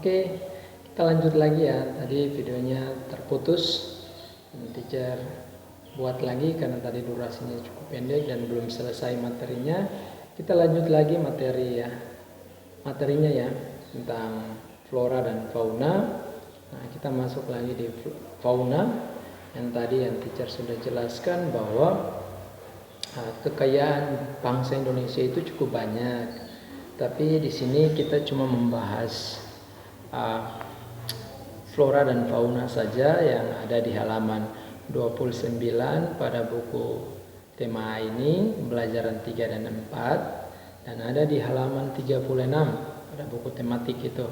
Oke, kita lanjut lagi ya. Tadi videonya terputus. Teacher buat lagi karena tadi durasinya cukup pendek dan belum selesai materinya. Kita lanjut lagi materinya ya, tentang flora dan fauna. Nah, kita masuk lagi di fauna. Yang tadi yang teacher sudah jelaskan bahwa kekayaan bangsa Indonesia itu cukup banyak. Tapi di sini kita cuma membahas flora dan fauna saja yang ada di halaman 29 pada buku tema ini, pembelajaran 3 dan 4, dan ada di halaman 36 pada buku tematik itu.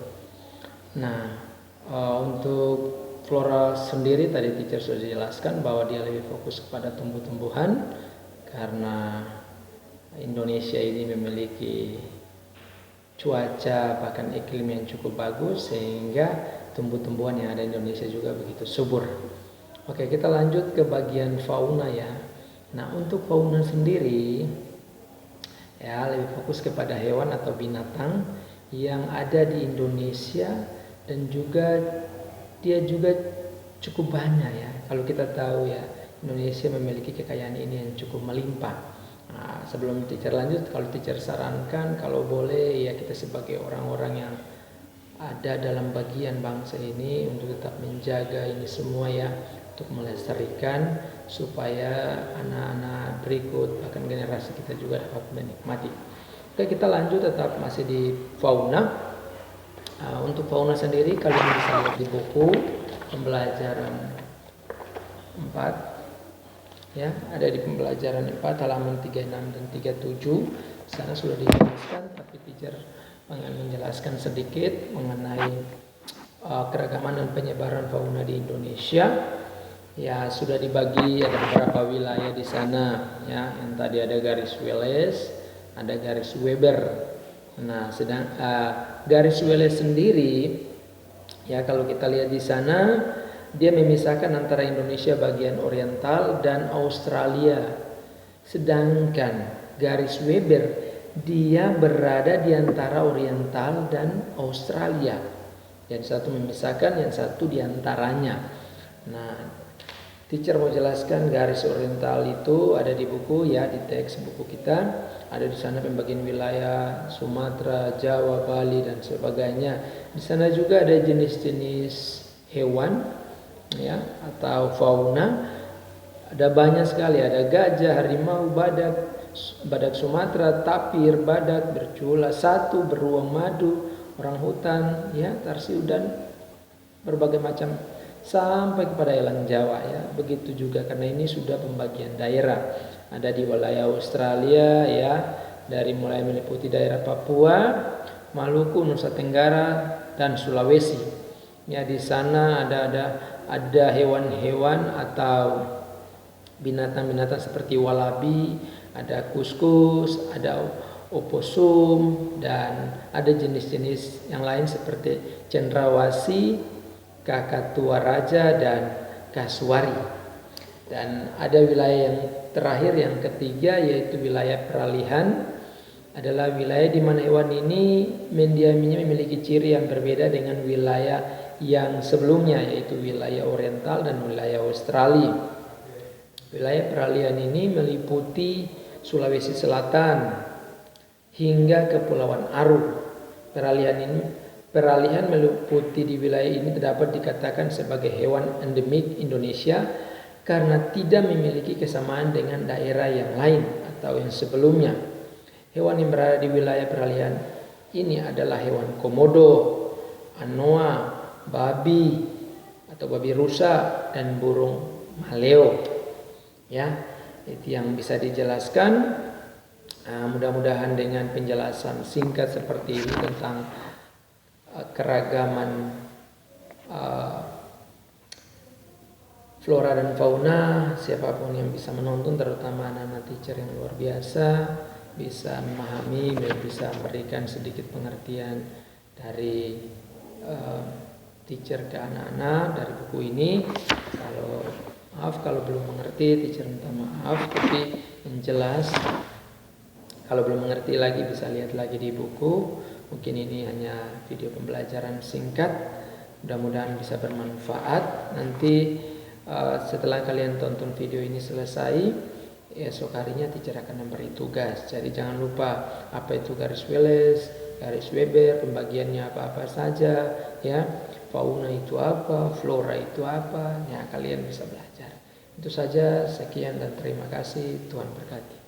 Nah, untuk flora sendiri tadi teacher sudah jelaskan bahwa dia lebih fokus kepada tumbuh-tumbuhan karena Indonesia ini memiliki cuaca bahkan iklim yang cukup bagus sehingga tumbuh-tumbuhan yang ada di Indonesia juga begitu subur. Oke, kita lanjut ke bagian fauna ya. Nah, untuk fauna sendiri ya lebih fokus kepada hewan atau binatang yang ada di Indonesia dan juga dia juga cukup banyak ya. Kalau kita tahu ya, Indonesia memiliki kekayaan ini yang cukup melimpah. Nah, sebelum teacher lanjut, kalau teacher sarankan kalau boleh ya kita sebagai orang-orang yang ada dalam bagian bangsa ini untuk tetap menjaga ini semua ya, untuk melestarikan supaya anak-anak berikut bahkan generasi kita juga dapat menikmati. Oke, kita lanjut tetap masih di fauna. Untuk fauna sendiri kalian bisa lihat di buku pembelajaran 4 ya, ada di pembelajaran 4 halaman 36 dan 37. Sana sudah dijelaskan, tapi teacher akan menjelaskan sedikit mengenai keragaman dan penyebaran fauna di Indonesia. Ya, sudah dibagi ada beberapa wilayah di sana ya, yang tadi ada garis Wallace, ada garis Weber. Nah, sedang garis Wallace sendiri ya, kalau kita lihat di sana dia memisahkan antara Indonesia bagian oriental dan Australia. Sedangkan garis Weber dia berada di antara oriental dan Australia. Yang satu memisahkan, yang satu di antaranya. Nah, teacher mau jelaskan garis oriental itu ada di buku ya, di teks buku kita. Ada di sana pembagian wilayah Sumatera, Jawa, Bali dan sebagainya. Di sana juga ada jenis-jenis hewan ya atau fauna, ada banyak sekali, ada gajah, harimau, badak Sumatera, tapir, badak, bercula, satu, beruang madu, orang hutan ya, tarsiu dan berbagai macam sampai kepada elang Jawa ya. Begitu juga karena ini sudah pembagian daerah. Ada di wilayah Australia ya, dari mulai meliputi daerah Papua, Maluku, Nusa Tenggara dan Sulawesi. Ya, di sana ada hewan-hewan atau binatang-binatang seperti walabi, ada kuskus, ada oposum, dan ada jenis-jenis yang lain seperti cendrawasih, kakatua raja, dan kasuari. Dan ada wilayah yang terakhir, yang ketiga, yaitu wilayah peralihan. Adalah wilayah di mana hewan ini mendiaminya memiliki ciri yang berbeda dengan wilayah yang sebelumnya, yaitu wilayah oriental dan wilayah Australia. Wilayah peralihan ini meliputi Sulawesi Selatan hingga Kepulauan Aru. Peralihan meliputi di wilayah ini dapat dikatakan sebagai hewan endemik Indonesia karena tidak memiliki kesamaan dengan daerah yang lain atau yang sebelumnya. Hewan yang berada di wilayah peralihan ini adalah hewan komodo, anoa, babi atau babi rusa, dan burung maleo ya. Itu yang bisa dijelaskan. Mudah-mudahan dengan penjelasan singkat seperti ini tentang keragaman flora dan fauna, siapapun yang bisa menonton, terutama anak-anak teacher yang luar biasa, bisa memahami dan bisa memberikan sedikit pengertian dari teacher ke anak-anak dari buku ini. Kalau belum mengerti, teacher minta maaf, tapi yang jelas kalau belum mengerti lagi bisa lihat lagi di buku Mungkin ini hanya video pembelajaran singkat, mudah-mudahan bisa bermanfaat. Nanti setelah kalian tonton video ini selesai, esok harinya teacher akan memberi tugas. Jadi jangan lupa apa itu garis Wallace, garis Weber, pembagiannya apa-apa saja, ya. Fauna itu apa, flora itu apa, ya kalian bisa belajar. Itu saja, sekian dan terima kasih. Tuhan berkati.